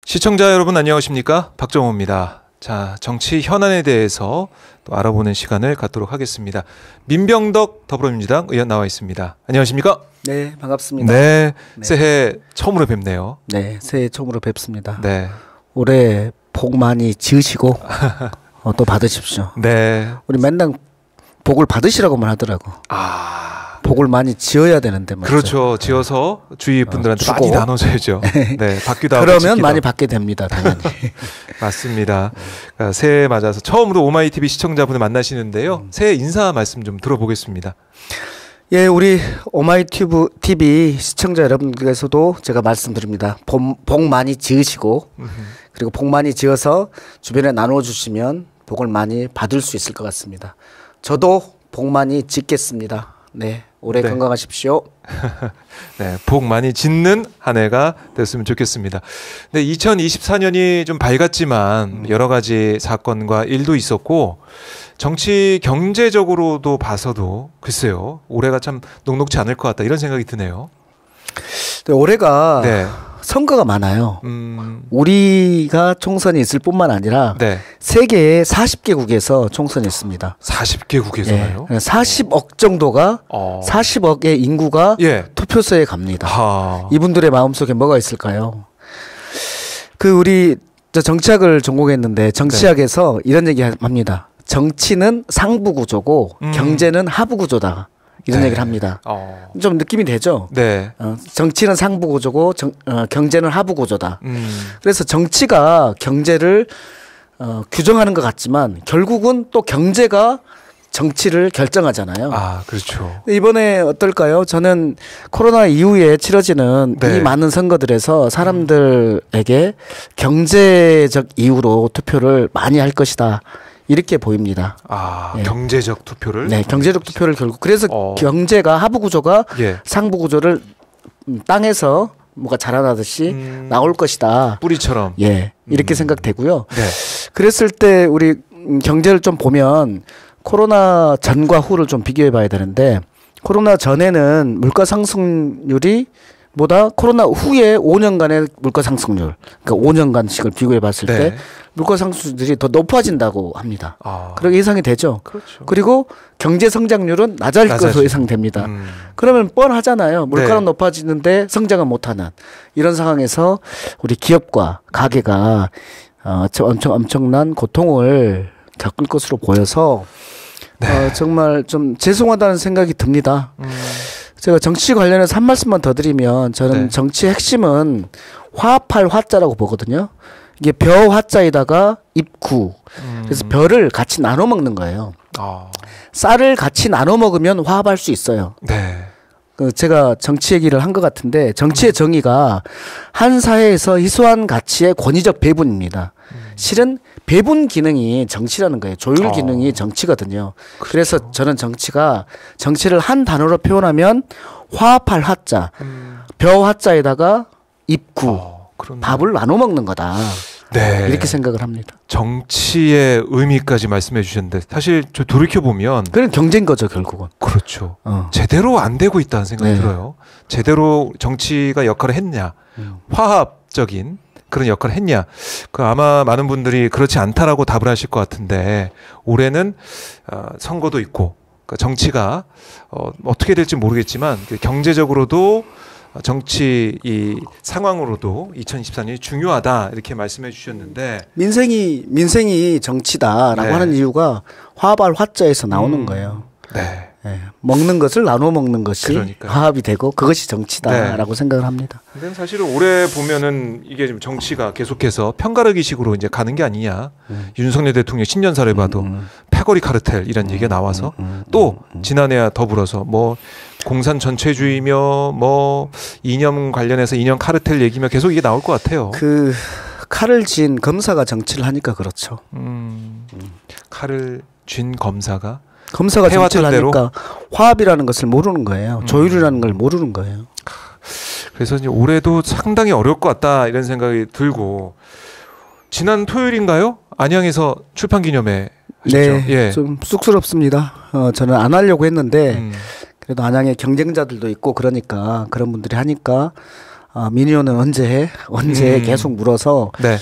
시청자 여러분 안녕하십니까? 박정호입니다. 자, 정치 현안에 대해서 또 알아보는 시간을 갖도록 하겠습니다. 민병덕 더불어민주당 의원 나와 있습니다. 안녕하십니까? 네, 반갑습니다. 네, 새해 처음으로 뵙네요. 네, 새해 처음으로 뵙습니다. 네. 올해 복 많이 지으시고 또 받으십시오. 네. 우리 맨날 복을 받으시라고만 하더라고. 복을 많이 지어야 되는데 말이죠. 그렇죠. 지어서 주위 분들한테 많이 나눠줘야죠. 네, 받기도 하고 그러면 지키도 많이 하고. 받게 됩니다, 당연히. 맞습니다. 그러니까 새해 맞아서 처음으로 오마이TV 시청자분을 만나시는데요. 새해 인사 말씀 좀 들어보겠습니다. 예, 우리 오마이TV 시청자 여러분께서도 제가 말씀드립니다. 복 많이 지으시고 그리고 복 많이 지어서 주변에 나눠주시면 복을 많이 받을 수 있을 것 같습니다. 저도 복 많이 짓겠습니다. 네, 올해 네. 건강하십시오. 네, 복 많이 짓는 한 해가 됐으면 좋겠습니다. 네, 2024년이 좀 밝았지만 여러 가지 사건과 일도 있었고 정치 경제적으로도 봐서도 글쎄요, 올해가 참 녹록지 않을 것 같다 이런 생각이 드네요. 네, 올해가 네. 선거가 많아요. 우리가 총선이 있을 뿐만 아니라 네. 세계의 40개국에서 총선이 있습니다. 40개국에서나요? 예, 40억 정도가 40억의 인구가 예. 투표소에 갑니다. 하. 이분들의 마음속에 뭐가 있을까요? 우리 정치학을 전공했는데 정치학에서 이런 얘기 합니다. 정치는 상부 구조고 경제는 하부 구조다. 이런 얘기를 합니다. 좀 느낌이 되죠? 네. 정치는 상부 구조고 경제는 하부 구조다. 그래서 정치가 경제를 규정하는 것 같지만 결국은 또 경제가 정치를 결정하잖아요. 아, 그렇죠. 이번에 어떨까요? 저는 코로나 이후에 치러지는 네. 이 많은 선거들에서 사람들에게 경제적 이유로 투표를 많이 할 것이다. 이렇게 보입니다. 네. 경제적 투표를? 네, 경제적 투표를 결국. 그래서 경제가 하부 구조가 예. 상부 구조를 땅에서 뭐가 자라나듯이 나올 것이다. 뿌리처럼. 예, 이렇게 생각되고요. 네. 그랬을 때 우리 경제를 좀 보면 코로나 전과 후를 좀 비교해 봐야 되는데 코로나 전에는 물가 상승률이 보다 코로나 후에 5년간의 물가 상승률, 그러니까 5년간씩을 비교해 봤을 네. 때 물가 상승률이 더 높아진다고 합니다. 그렇게 예상이 되죠. 그렇죠. 그리고 경제 성장률은 낮을 것으로 예상됩니다. 그러면 뻔하잖아요. 물가는 네. 높아지는데 성장은 못하는 이런 상황에서 우리 기업과 가게가 엄청난 고통을 겪을 것으로 보여서 네. 정말 좀 죄송하다는 생각이 듭니다. 제가 정치 관련해서 한 말씀만 더 드리면 저는 네. 정치의 핵심은 화합할 화자라고 보거든요. 이게 벼 화자에다가 입구. 그래서 벼를 같이 나눠 먹는 거예요. 쌀을 같이 나눠 먹으면 화합할 수 있어요. 네. 제가 정치 얘기를 한 것 같은데 정치의 정의가 한 사회에서 희소한 가치의 권위적 배분입니다. 실은 배분 기능이 정치라는 거예요. 조율 기능이 정치거든요. 그렇죠. 그래서 저는 정치를 한 단어로 표현하면 화합할 화자, 벼 화자에다가 입구, 밥을 나눠 먹는 거다. 네. 이렇게 생각을 합니다. 정치의 의미까지 말씀해 주셨는데 사실 저 돌이켜보면 그건 경제인 거죠, 결국은. 그렇죠. 제대로 안 되고 있다는 생각이 네. 들어요. 제대로 정치가 역할을 했냐. 화합적인 그런 역할을 했냐. 아마 많은 분들이 그렇지 않다라고 답을 하실 것 같은데 올해는 선거도 있고 그러니까 정치가 어떻게 될지 모르겠지만 경제적으로도 정치 이 상황으로도 2024년이 중요하다 이렇게 말씀해 주셨는데 민생이 정치다라고 네. 하는 이유가 화합할 화자에서 나오는 거예요. 네. 네. 먹는 것을 나눠 먹는 것이 그러니까요. 화합이 되고 그것이 정치다라고 생각을 합니다. 근데 사실은 올해 보면은 이게 지금 정치가 계속해서 편가르기식으로 이제 가는 게 아니냐. 윤석열 대통령 신년사를 봐도 패거리 카르텔 이런 얘기가 나와서 또 지난해와 더불어서 뭐 공산 전체주의며 뭐 이념 관련해서 이념 카르텔 얘기며 계속 이게 나올 것 같아요. 칼을 쥔 검사가 정치를 하니까 그렇죠. 칼을 쥔 검사가 정치를 대로? 하니까 화합이라는 것을 모르는 거예요. 조율이라는 걸 모르는 거예요. 그래서 이제 올해도 상당히 어려울 것 같다 이런 생각이 들고 지난 토요일인가요? 안양에서 출판기념회 하셨죠? 네, 예. 좀 쑥스럽습니다. 저는 안 하려고 했는데 그래도 안양에 경쟁자들도 있고 그러니까 그런 분들이 하니까 민의원은 언제 계속 물어서 네.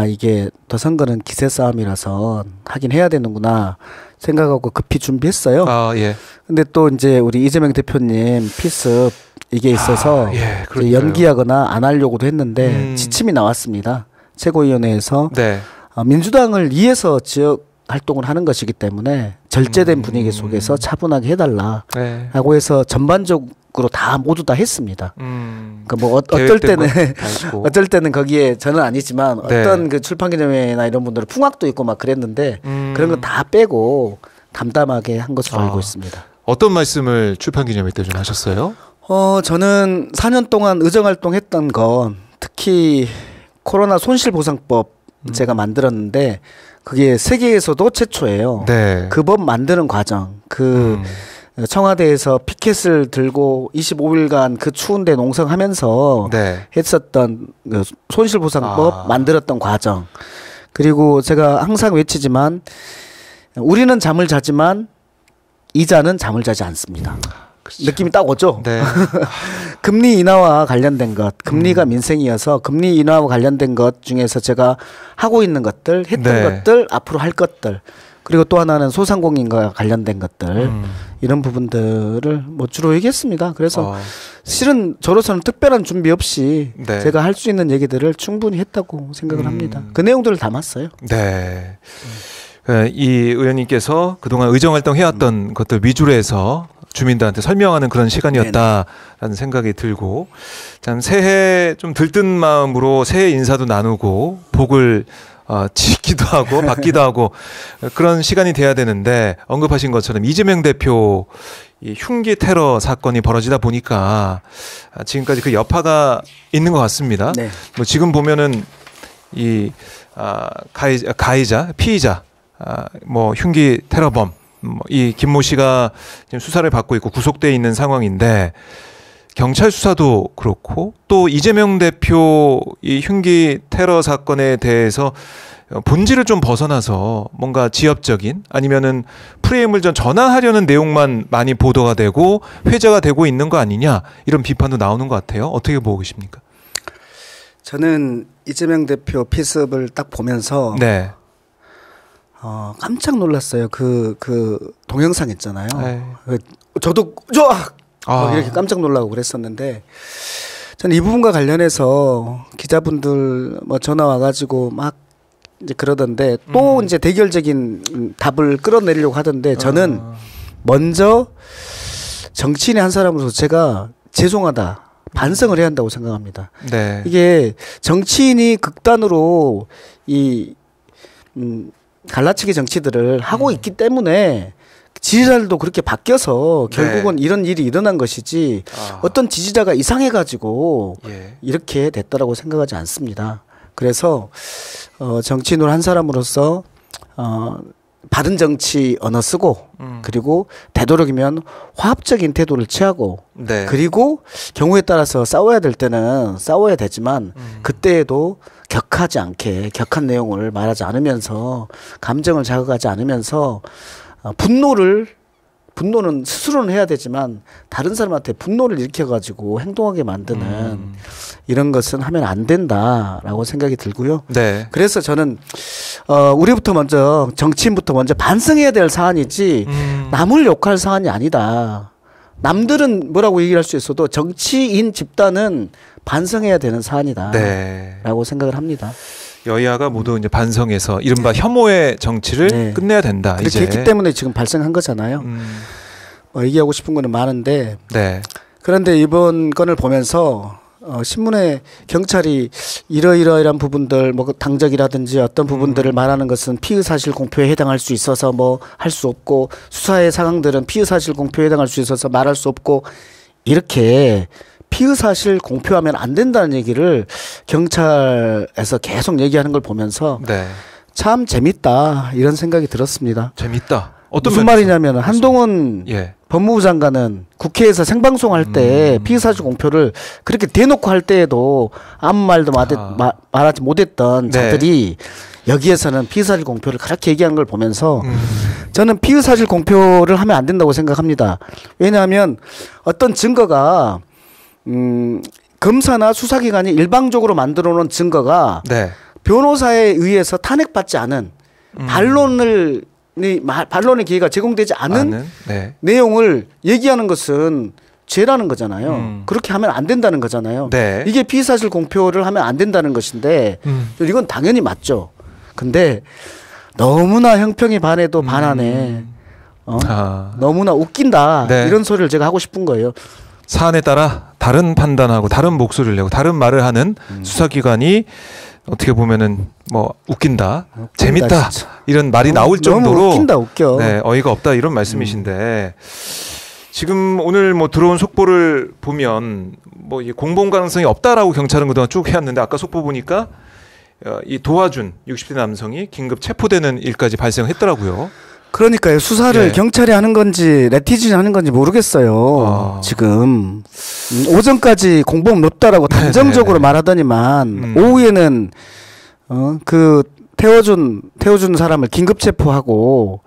이게 더 선거는 기세 싸움이라서 하긴 해야 되는구나 생각하고 급히 준비했어요. 예. 근데 또 이제 우리 이재명 대표님 필습 이게 있어서 예, 이제 연기하거나 안 하려고도 했는데 지침이 나왔습니다. 최고위원회에서 네. 민주당을 위해서 지역 활동을 하는 것이기 때문에 절제된 분위기 속에서 차분하게 해달라라고 네. 해서 전반적으로 모두 다 했습니다. 그러니까 뭐 어떨 때는 거기에 저는 아니지만 네. 어떤 그 출판기념회나 이런 분들은 풍악도 있고 막 그랬는데 그런 거 다 빼고 담담하게 한 것으로 알고 있습니다. 어떤 말씀을 출판기념회 때 좀 하셨어요? 저는 4년 동안 의정활동했던 건 특히 코로나 손실보상법 제가 만들었는데 그게 세계에서도 최초예요. 네. 그 법 만드는 과정, 청와대에서 피켓을 들고 25일간 그 추운데 농성하면서 네. 했었던 그 손실보상법 만들었던 과정. 그리고 제가 항상 외치지만 우리는 잠을 자지만 이자는 잠을 자지 않습니다. 그렇죠. 느낌이 딱 오죠? 네. 금리 인하와 관련된 것, 금리가 민생이어서 금리 인하와 관련된 것 중에서 제가 하고 있는 것들, 했던 것들, 앞으로 할 것들, 그리고 또 하나는 소상공인과 관련된 것들, 이런 부분들을 뭐 주로 얘기했습니다. 그래서 실은 저로서는 특별한 준비 없이 네. 제가 할 수 있는 얘기들을 충분히 했다고 생각을 합니다. 그 내용들을 담았어요. 네. 이 의원님께서 그동안 의정활동 해왔던 것들 위주로 해서 주민들한테 설명하는 그런 시간이었다라는 생각이 들고, 참 새해 좀 들뜬 마음으로 새해 인사도 나누고 복을 짓기도 하고 받기도 하고 그런 시간이 돼야 되는데, 언급하신 것처럼 이재명 대표 이 흉기 테러 사건이 벌어지다 보니까 지금까지 그 여파가 있는 것 같습니다. 네. 뭐 지금 보면은 이 피의자 뭐 흉기 테러범 이 김모 씨가 지금 수사를 받고 있고 구속돼 있는 상황인데, 경찰 수사도 그렇고 또 이재명 대표 이 흉기 테러 사건에 대해서 본질을 좀 벗어나서 뭔가 지엽적인 아니면은 프레임을 좀 전환하려는 내용만 많이 보도가 되고 회자가 되고 있는 거 아니냐, 이런 비판도 나오는 것 같아요. 어떻게 보고 계십니까? 저는 이재명 대표 필습을 딱 보면서 네. 깜짝 놀랐어요. 그 동영상 있잖아요. 저도 이렇게 깜짝 놀라고 그랬었는데, 저는 이 부분과 관련해서 기자분들 뭐 전화 와가지고 막 이제 그러던데 또 이제 대결적인 답을 끌어내려고 하던데, 저는 먼저 정치인의 한 사람으로서 제가 죄송하다, 반성을 해야 한다고 생각합니다. 네. 이게 정치인이 극단으로 갈라치기 정치들을 하고 있기 때문에 지지자들도 그렇게 바뀌어서 결국은 이런 일이 일어난 것이지, 어떤 지지자가 이상해가지고 이렇게 됐다라고 생각하지 않습니다. 그래서 정치인으로 한 사람으로서 바른 정치 언어 쓰고, 그리고 되도록이면 화합적인 태도를 취하고, 네. 그리고 경우에 따라서 싸워야 될 때는 싸워야 되지만 그때에도 격한 내용을 말하지 않으면서, 감정을 자극하지 않으면서, 분노는 스스로는 해야 되지만 다른 사람한테 분노를 일으켜가지고 행동하게 만드는 이런 것은 하면 안 된다라고 생각이 들고요. 네. 그래서 저는 정치인부터 먼저 반성해야 될 사안이지 남을 욕할 사안이 아니다. 남들은 뭐라고 얘기할 수 있어도 정치인 집단은 반성해야 되는 사안이다. 네. 라고 생각을 합니다. 여야가 모두 이제 반성해서 이른바 혐오의 정치를 끝내야 된다. 그렇게 했기 때문에 지금 발생한 거잖아요. 얘기하고 싶은 거는 많은데, 그런데 이번 건을 보면서 신문에 경찰이 이러이러이런 부분들, 뭐 당적이라든지 어떤 부분들을 말하는 것은 피의사실 공표에 해당할 수 있어서 뭐 할 수 없고, 수사의 상황들은 피의사실 공표에 해당할 수 있어서 말할 수 없고, 이렇게 피의사실 공표하면 안 된다는 얘기를 경찰에서 계속 얘기하는 걸 보면서 참 재밌다, 이런 생각이 들었습니다. 재밌다. 무슨 말이냐면 한동훈 법무부 장관은 국회에서 생방송할 때 피의사실 공표를 그렇게 대놓고 할 때에도 아무 말도 말하지 못했던 자들이 여기에서는 피의사실 공표를 그렇게 얘기한 걸 보면서 저는 피의사실 공표를 하면 안 된다고 생각합니다. 왜냐하면 어떤 증거가 검사나 수사기관이 일방적으로 만들어 놓은 증거가 네. 변호사에 의해서 탄핵받지 않은 반론의 기회가 제공되지 않은 네. 내용을 얘기하는 것은 죄라는 거잖아요. 그렇게 하면 안 된다는 거잖아요. 네. 이게 피의사실 공표를 하면 안 된다는 것인데 이건 당연히 맞죠. 근데 너무나 형평이 반해도 반하네. 너무나 웃긴다. 네. 이런 소리를 제가 하고 싶은 거예요. 사안에 따라 다른 판단하고 다른 목소리를 내고 다른 말을 하는 수사기관이 어떻게 보면은 뭐 웃긴다, 재밌다 진짜. 이런 말이 나올 정도로 너무 웃긴다, 웃겨. 네, 어이가 없다 이런 말씀이신데 지금 오늘 뭐 들어온 속보를 보면 뭐 이 공범 가능성이 없다라고 경찰은 그동안 쭉 해왔는데 아까 속보 보니까 이 도와준 60대 남성이 긴급 체포되는 일까지 발생했더라고요. 그러니까요. 수사를 예. 경찰이 하는 건지 네티즌이 하는 건지 모르겠어요. 지금 오전까지 공범 높다라고 단정적으로 말하더니만 오후에는 그 태워준 사람을 긴급 체포하고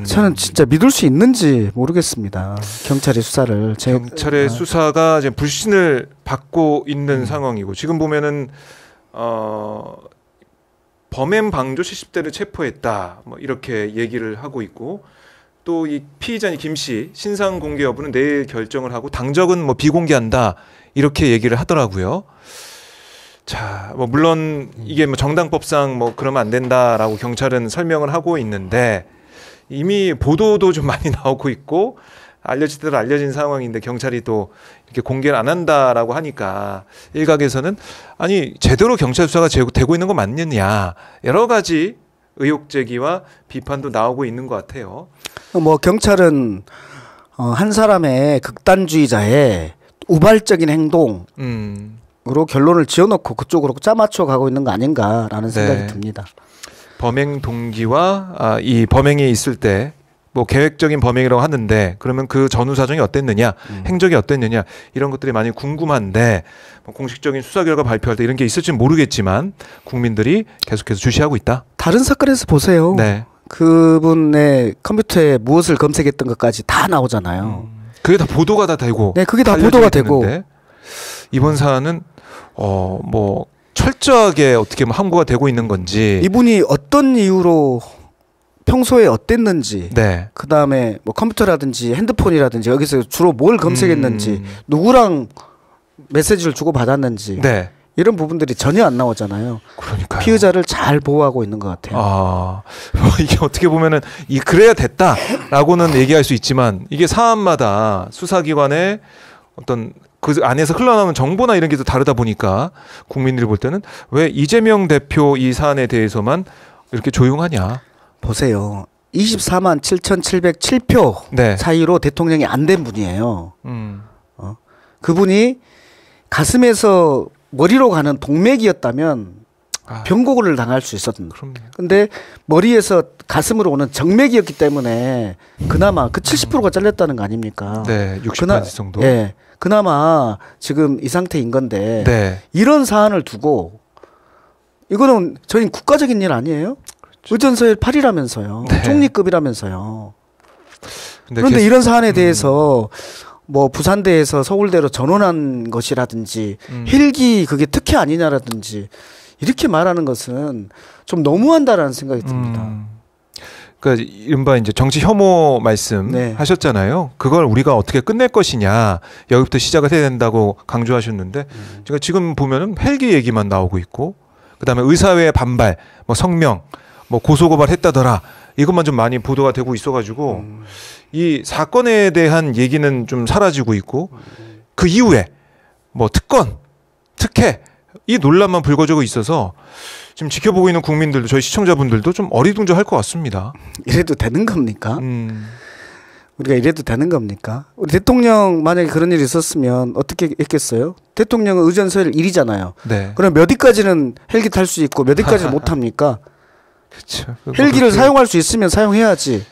저는 진짜 믿을 수 있는지 모르겠습니다. 경찰의 수사를. 경찰의 수사가 이제 불신을 받고 있는 상황이고 지금 보면은 범행 방조 70대를 체포했다. 뭐 이렇게 얘기를 하고 있고 또 이 피의자인 김 씨 신상 공개 여부는 내일 결정을 하고 당적은 뭐 비공개한다. 이렇게 얘기를 하더라고요. 자, 뭐 물론 이게 뭐 정당법상 뭐 그러면 안 된다라고 경찰은 설명을 하고 있는데 이미 보도도 좀 많이 나오고 있고 알려질 대로 알려진 상황인데 경찰이 또 이렇게 공개를 안 한다라고 하니까 일각에서는 아니 제대로 경찰 수사가 되고 있는 거 맞느냐 여러 가지 의혹 제기와 비판도 나오고 있는 것 같아요. 뭐 경찰은 한 사람의 극단주의자의 우발적인 행동으로 결론을 지어놓고 그쪽으로 짜맞춰 가고 있는 거 아닌가라는 생각이 듭니다. 범행 동기와 이 범행이 있을 때 뭐 계획적인 범행이라고 하는데 그러면 그 전후 사정이 어땠느냐, 행적이 어땠느냐 이런 것들이 많이 궁금한데 뭐 공식적인 수사 결과 발표할 때 이런 게 있을지는 모르겠지만 국민들이 계속해서 주시하고 있다. 다른 사건에서 보세요. 네. 그분의 컴퓨터에 무엇을 검색했던 것까지 다 나오잖아요. 그게 다 보도가 다 되고. 네, 그게 다 보도가 되고. 이번 사안은 뭐 철저하게 어떻게 보면 함구가 되고 있는 건지. 이분이 어떤 이유로 평소에 어땠는지, 네. 그 다음에 뭐 컴퓨터라든지 핸드폰이라든지 여기서 주로 뭘 검색했는지, 누구랑 메시지를 주고 받았는지, 네. 이런 부분들이 전혀 안 나오잖아요. 그러니까요. 피의자를 잘 보호하고 있는 것 같아요. 이게 어떻게 보면은 그래야 됐다라고는 얘기할 수 있지만 이게 사안마다 수사기관의 어떤 그 안에서 흘러나오는 정보나 이런 게 또 다르다 보니까 국민들이 볼 때는 왜 이재명 대표 이 사안에 대해서만 이렇게 조용하냐. 보세요. 24만 7,707표 네. 차이로 대통령이 안 된 분이에요. 그분이 가슴에서 머리로 가는 동맥이었다면 병고를 당할 수 있었는데. 근데 머리에서 가슴으로 오는 정맥이었기 때문에 그나마 그 70%가 잘렸다는 거 아닙니까? 네, 60% 정도. 예. 그나마 지금 이 상태인 건데 네. 이런 사안을 두고 이거는 저희 국가적인 일 아니에요? 의전서열 8이라면서요. 네. 총리급이라면서요. 그런데 이런 사안에 대해서 뭐 부산대에서 서울대로 전원한 것이라든지 헬기 그게 특혜 아니냐라든지 이렇게 말하는 것은 좀 너무한다라는 생각이 듭니다. 그러니까 이른바 이제 정치 혐오 말씀 하셨잖아요. 그걸 우리가 어떻게 끝낼 것이냐 여기부터 시작을 해야 된다고 강조하셨는데 제가 지금 보면은 헬기 얘기만 나오고 있고 그다음에 의사회의 반발, 뭐 성명, 뭐 고소고발했다더라 이것만 좀 많이 보도가 되고 있어가지고 이 사건에 대한 얘기는 좀 사라지고 있고 그 이후에 뭐 특권, 특혜 이 논란만 불거지고 있어서 지금 지켜보고 있는 국민들도 저희 시청자분들도 좀 어리둥절할 것 같습니다. 이래도 되는 겁니까? 우리가 이래도 되는 겁니까? 우리 대통령 만약에 그런 일이 있었으면 어떻게 했겠어요? 대통령은 의전서열 1이잖아요. 네. 그럼 몇 위까지는 헬기 탈 수 있고 몇 위까지는 못 합니까? 그렇죠. 헬기를 사용할 수 있으면 사용해야지.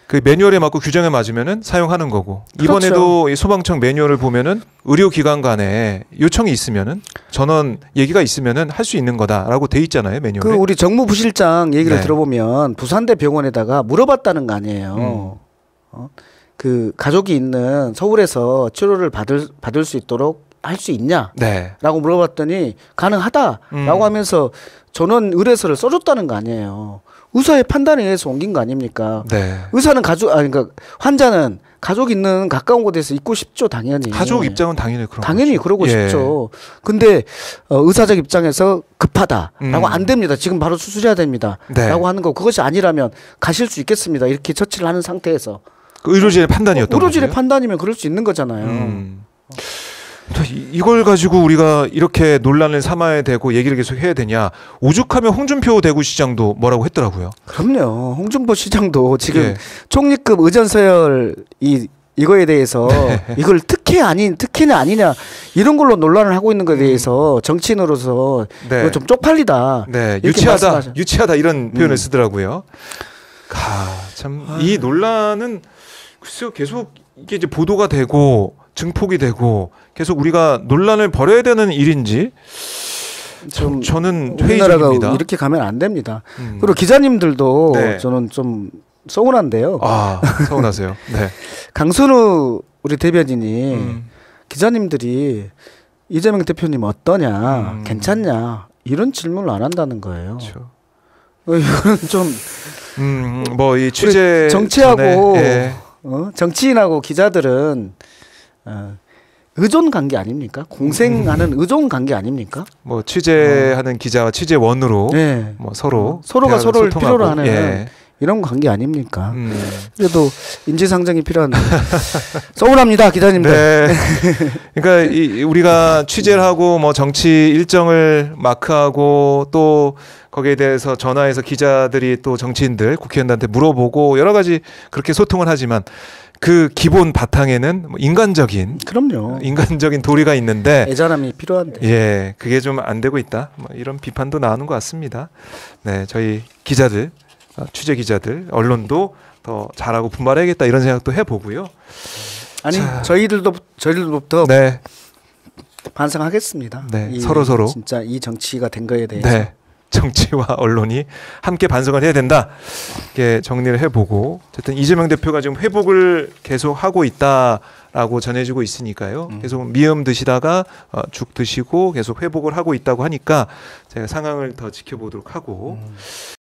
그 매뉴얼에 맞고 규정에 맞으면은 사용하는 거고 이번에도 이 소방청 매뉴얼을 보면은 의료기관 간에 요청이 있으면은 전원 얘기가 있으면은 할 수 있는 거다라고 돼 있잖아요 매뉴얼에. 그 우리 정무부실장 얘기를 들어보면 부산대 병원에다가 물어봤다는 거 아니에요. 그 가족이 있는 서울에서 치료를 받을 수 있도록 할 수 있냐? 네. 라고 물어봤더니 가능하다라고 하면서 전원 의뢰서를 써줬다는 거 아니에요. 의사의 판단에 의해서 옮긴 거 아닙니까? 네. 의사는 그러니까 환자는 가족 있는 가까운 곳에서 있고 싶죠, 당연히. 가족 입장은 당연히 그런 당연히 거죠. 그러고 예. 싶죠. 근데 의사적 입장에서 급하다라고 안 됩니다. 지금 바로 수술해야 됩니다. 네. 라고 하는 거 그것이 아니라면 가실 수 있겠습니다. 이렇게 처치를 하는 상태에서. 그 의료진의 판단이었던 거죠. 의료진의 판단이면 그럴 수 있는 거잖아요. 이걸 가지고 우리가 이렇게 논란을 삼아야 되고 얘기를 계속 해야 되냐. 오죽하면 홍준표 대구시장도 뭐라고 했더라고요. 그럼요. 홍준표 시장도 지금 예. 총리급 의전서열 이거에 대해서 이걸 특혜는 아니냐 이런 걸로 논란을 하고 있는 것에 대해서 정치인으로서 네. 이거 좀 쪽팔리다. 네, 이렇게 말씀하죠. 유치하다 이런 표현을 쓰더라고요. 참 이 논란은 글쎄요 계속 이게 이제 보도가 되고 증폭이 되고 계속 우리가 논란을 벌여야 되는 일인지 저는 우리나라가 회의적입니다. 이렇게 가면 안 됩니다. 그리고 기자님들도 네. 저는 좀 서운한데요. 서운하세요. 네. 강순우 우리 대변인이 기자님들이 이재명 대표님 어떠냐, 괜찮냐 이런 질문을 안 한다는 거예요. 그렇죠. 이거는 좀 뭐 이 취재 정치하고 전에, 정치인하고 기자들은 의존 관계 아닙니까? 공생하는 의존 관계 아닙니까? 뭐 취재하는 기자와 취재원으로 네. 뭐 서로가 서로를 소통하고, 필요로 하는 예. 이런 관계 아닙니까? 음. 그래도 인지상정이 필요한 서운합니다, 기자님들. 네. 그러니까 우리가 취재를 하고 뭐 정치 일정을 마크하고 또 거기에 대해서 전화해서 기자들이 또 정치인들, 국회의원들한테 물어보고 여러 가지 그렇게 소통을 하지만 그 기본 바탕에는 뭐 그럼요. 인간적인 도리가 있는데 애절함이 필요한데. 예, 그게 좀 안 되고 있다. 뭐 이런 비판도 나오는 것 같습니다. 네, 저희 기자들, 취재 기자들, 언론도 더 잘하고 분발해야겠다 이런 생각도 해보고요. 아니 저희들부터 네, 반성하겠습니다. 네, 서로 진짜 이 정치가 된 거에 대해서. 네, 정치와 언론이 함께 반성을 해야 된다. 이렇게 정리를 해보고 어쨌든 이재명 대표가 지금 회복을 계속 하고 있다라고 전해지고 있으니까요. 계속 미음 드시다가 죽 드시고 계속 회복을 하고 있다고 하니까 제가 상황을 더 지켜보도록 하고.